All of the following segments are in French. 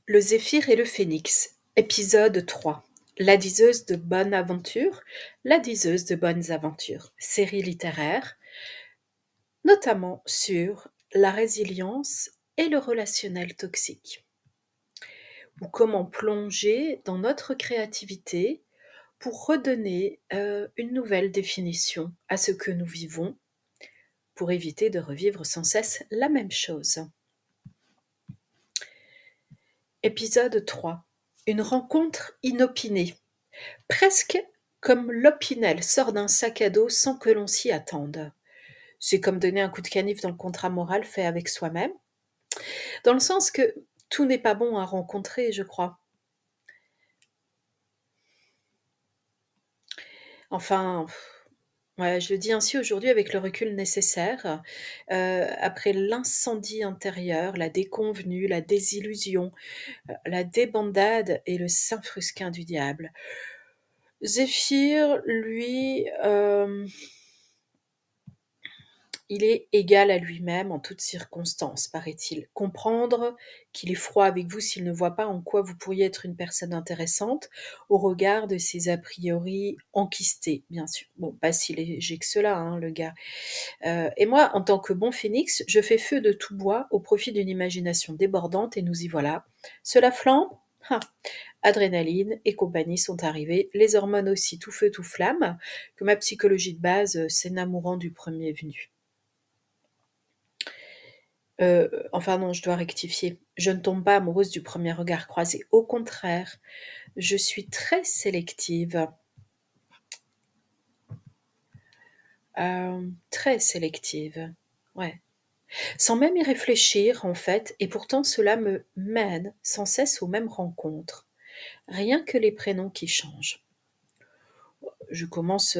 Le Zéphyr et le Phénix, épisode 3. La diseuse de bonne aventure, la diseuse de bonnes aventures, série littéraire, notamment sur la résilience et le relationnel toxique, ou comment plonger dans notre créativité pour redonner une nouvelle définition à ce que nous vivons, pour éviter de revivre sans cesse la même chose. Épisode 3. Une rencontre inopinée. Presque comme l'Opinel sort d'un sac à dos sans que l'on s'y attende. C'est comme donner un coup de canif dans le contrat moral fait avec soi-même, dans le sens que tout n'est pas bon à rencontrer, je crois. Enfin, ouais, je le dis ainsi aujourd'hui avec le recul nécessaire, après l'incendie intérieur, la déconvenue, la désillusion, la débandade et le Saint-Frusquin du diable. Zéphyr, lui, il est égal à lui-même en toutes circonstances, paraît-il. Comprendre qu'il est froid avec vous s'il ne voit pas en quoi vous pourriez être une personne intéressante, au regard de ses a priori enquistés, bien sûr. Bon, pas si léger que cela, hein, le gars. Et moi, en tant que bon phénix, je fais feu de tout bois au profit d'une imagination débordante, et nous y voilà. Cela flambe. Ah, adrénaline et compagnie sont arrivés, les hormones aussi tout feu tout flamme, que ma psychologie de base s'énamourant du premier venu. Enfin non, je dois rectifier. Je ne tombe pas amoureuse du premier regard croisé. Au contraire, je suis très sélective. Très sélective. Ouais. Sans même y réfléchir, en fait, et pourtant cela me mène sans cesse aux mêmes rencontres. Rien que les prénoms qui changent. Je commence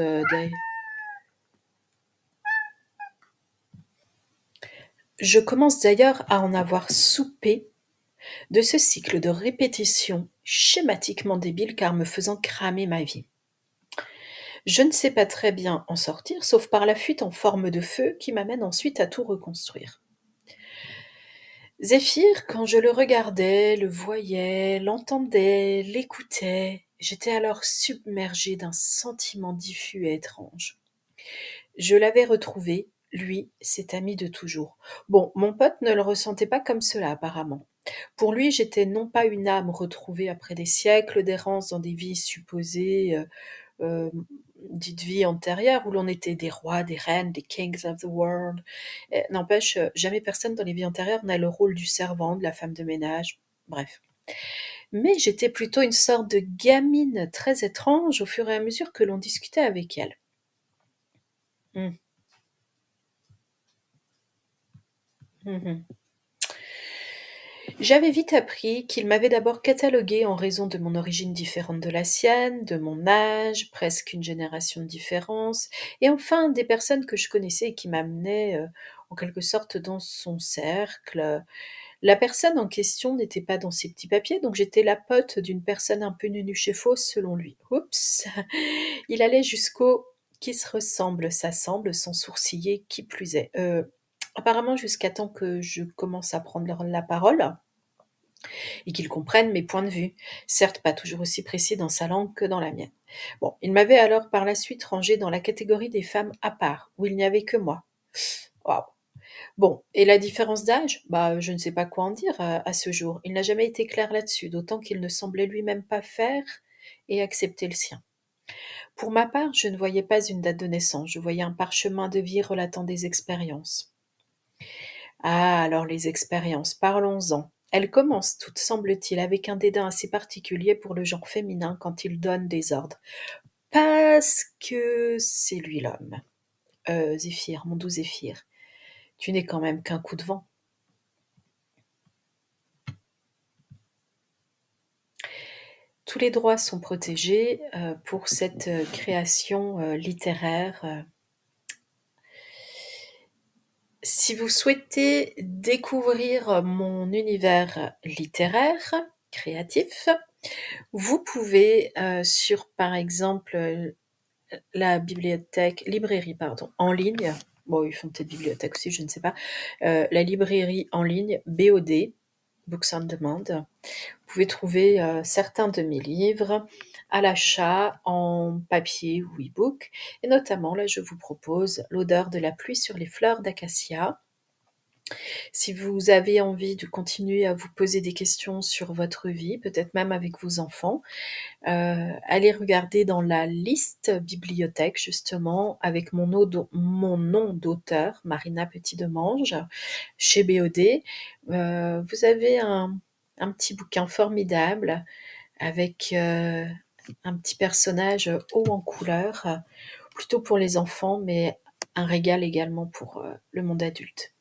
d'ailleurs à en avoir soupé de ce cycle de répétition schématiquement débile car me faisant cramer ma vie. Je ne sais pas très bien en sortir, sauf par la fuite en forme de feu qui m'amène ensuite à tout reconstruire. Zéphyr, quand je le regardais, le voyais, l'entendais, l'écoutais, j'étais alors submergée d'un sentiment diffus et étrange. Je l'avais retrouvé, lui, cet ami de toujours. Bon, mon pote ne le ressentait pas comme cela apparemment. Pour lui, j'étais non pas une âme retrouvée après des siècles d'errance dans des vies supposées, dites vies antérieures, où l'on était des rois, des reines, des kings of the world. N'empêche, jamais personne dans les vies antérieures n'a le rôle du servant, de la femme de ménage, bref. Mais j'étais plutôt une sorte de gamine très étrange au fur et à mesure que l'on discutait avec elle. Mmh. Mmh. J'avais vite appris qu'il m'avait d'abord cataloguée en raison de mon origine différente de la sienne, de mon âge, presque une génération de différence, et enfin des personnes que je connaissais et qui m'amenaient en quelque sorte dans son cercle. La personne en question n'était pas dans ses petits papiers, donc j'étais la pote d'une personne un peu nunuche et fausse selon lui. Oups! Il allait jusqu'au qui se ressemble, s'assemble, sans sourciller, qui plus est. Apparemment jusqu'à temps que je commence à prendre la parole et qu'il comprenne mes points de vue, certes pas toujours aussi précis dans sa langue que dans la mienne. Bon, il m'avait alors par la suite rangée dans la catégorie des femmes à part, où il n'y avait que moi. Waouh! Bon, et la différence d'âge? Bah, je ne sais pas quoi en dire à ce jour. Il n'a jamais été clair là-dessus, d'autant qu'il ne semblait lui-même pas faire et accepter le sien. Pour ma part, je ne voyais pas une date de naissance, je voyais un parchemin de vie relatant des expériences. Ah, alors les expériences, parlons-en. Elles commencent toutes, semble-t-il, avec un dédain assez particulier pour le genre féminin quand il donne des ordres. Parce que c'est lui l'homme. Zéphyr, mon doux Zéphyr, tu n'es quand même qu'un coup de vent. Tous les droits sont protégés pour cette création littéraire. Si vous souhaitez découvrir mon univers littéraire, créatif, vous pouvez sur par exemple la librairie pardon, en ligne, bon ils font peut-être bibliothèque aussi, je ne sais pas, la librairie en ligne BOD, Books on Demand. Vous pouvez trouver, certains de mes livres à l'achat en papier ou e-book et notamment là, je vous propose «L'odeur de la pluie sur les fleurs d'acacia». Si vous avez envie de continuer à vous poser des questions sur votre vie, peut-être même avec vos enfants, allez regarder dans la liste bibliothèque justement avec mon nom d'auteur, Marina Petit-Demange, chez BOD. Vous avez un petit bouquin formidable avec, un petit personnage haut en couleurs, plutôt pour les enfants, mais un régal également pour, le monde adulte.